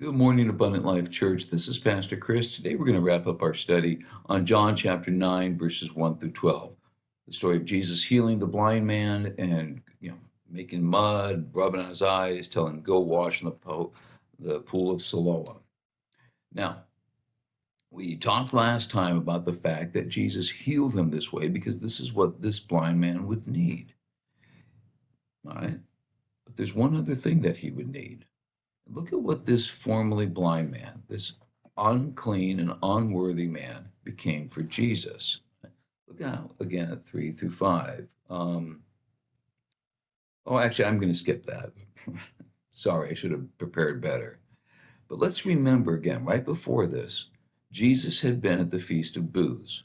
Good morning, Abundant Life Church. This is Pastor Chris. Today we're going to wrap up our study on John chapter 9, verses 1 through 12. The story of Jesus healing the blind man and, making mud, rubbing on his eyes, telling him, go wash in the pool of Siloam. Now, we talked last time about the fact that Jesus healed him this way because this is what this blind man would need. All right? But there's one other thing that he would need. Look at what this formerly blind man, this unclean and unworthy man, became for Jesus. Look out again at 3 through 5. Actually, I'm going to skip that. Sorry, I should have prepared better. But let's remember again, right before this, Jesus had been at the Feast of Booths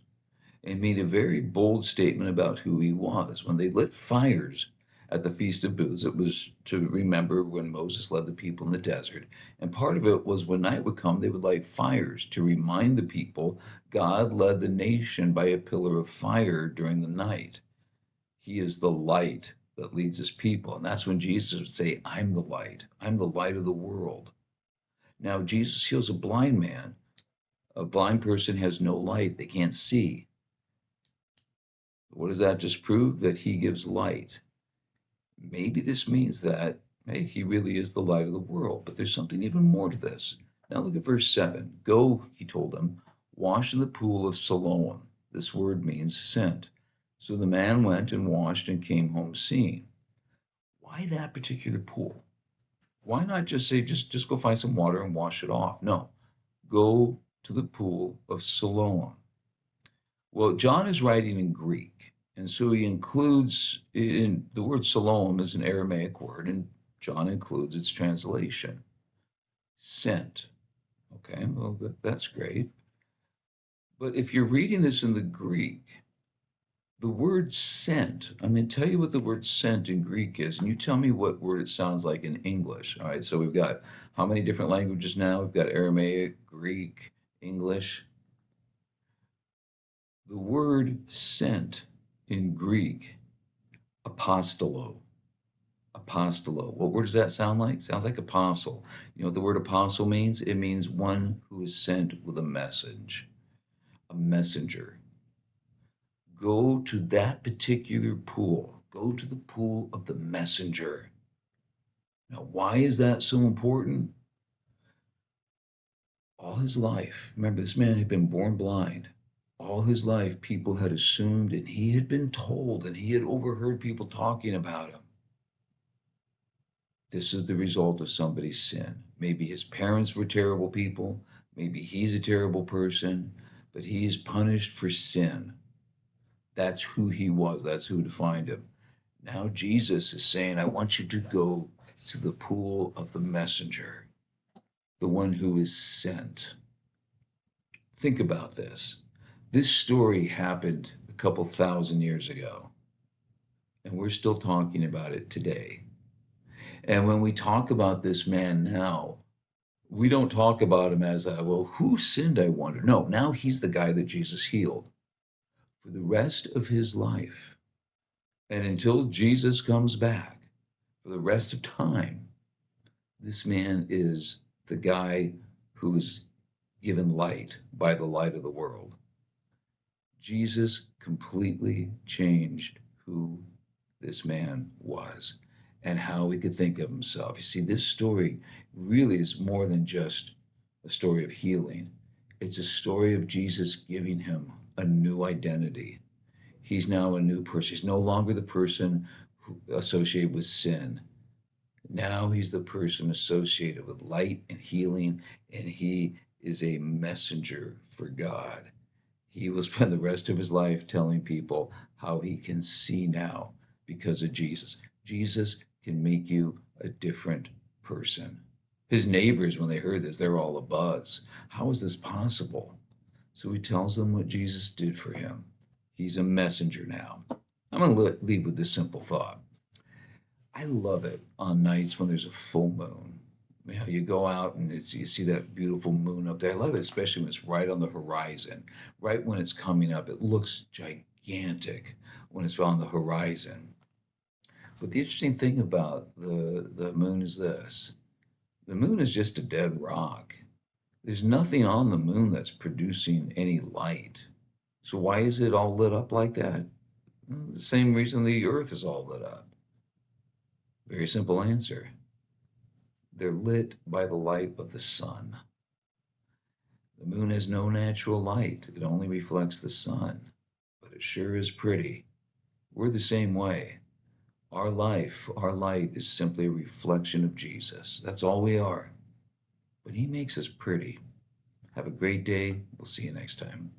and made a very bold statement about who he was. When they lit fires at the Feast of Booths, it was to remember when Moses led the people in the desert. And part of it was when night would come, they would light fires to remind the people God led the nation by a pillar of fire during the night. He is the light that leads his people. And that's when Jesus would say, I'm the light. I'm the light of the world. Now, Jesus heals a blind man. A blind person has no light. They can't see. What does that just prove? That he gives light. Maybe this means that, hey, he really is the light of the world. But there's something even more to this. Now look at verse 7. Go, he told them, wash in the pool of Siloam. This word means sent. So the man went and washed and came home seeing. Why that particular pool? Why not just say, just go find some water and wash it off? No, go to the pool of Siloam. Well, John is writing in Greek, and so he includes in the word Siloam is an Aramaic word, and John includes its translation, sent. Okay, well, that's great. But if you're reading this in the Greek, the word sent, I'm going to tell you what the word sent in Greek is, and you tell me what word it sounds like in English. All right, so we've got how many different languages now? We've got Aramaic, Greek, English. The word sent in Greek, apostolo. Apostolo. What word does that sound like? Sounds like apostle. You know what the word apostle means? It means one who is sent with a message, a messenger. Go to that particular pool. Go to the pool of the messenger. Now, why is that so important? All his life, remember, this man had been born blind. All his life, people had assumed, and he had been told, and he had overheard people talking about him. This is the result of somebody's sin. Maybe his parents were terrible people. Maybe he's a terrible person, but he is punished for sin. That's who he was. That's who defined him. Now Jesus is saying, I want you to go to the pool of the messenger, the one who is sent. Think about this. This story happened a couple thousand years ago, and we're still talking about it today. And when we talk about this man now, we don't talk about him as, well, who sinned, I wonder. No, now he's the guy that Jesus healed for the rest of his life. And until Jesus comes back, for the rest of time, this man is the guy who is given light by the light of the world. Jesus completely changed who this man was and how he could think of himself. You see, this story really is more than just a story of healing. It's a story of Jesus giving him a new identity. He's now a new person. He's no longer the person associated with sin. Now he's the person associated with light and healing, and he is a messenger for God. He will spend the rest of his life telling people how he can see now because of Jesus. Jesus can make you a different person. His neighbors, when they heard this, they're all abuzz. How is this possible? So he tells them what Jesus did for him. He's a messenger now. I'm going to leave with this simple thought. I love it on nights when there's a full moon. You know, you go out and you see that beautiful moon up there. I love it, especially when it's right on the horizon, right when it's coming up. It looks gigantic when it's on the horizon. But the interesting thing about the moon is this. The moon is just a dead rock. There's nothing on the moon that's producing any light. So why is it all lit up like that? Well, the same reason the earth is all lit up. Very simple answer. They're lit by the light of the sun. The moon has no natural light. It only reflects the sun. But it sure is pretty. We're the same way. Our life, our light is simply a reflection of Jesus. That's all we are. But he makes us pretty. Have a great day. We'll see you next time.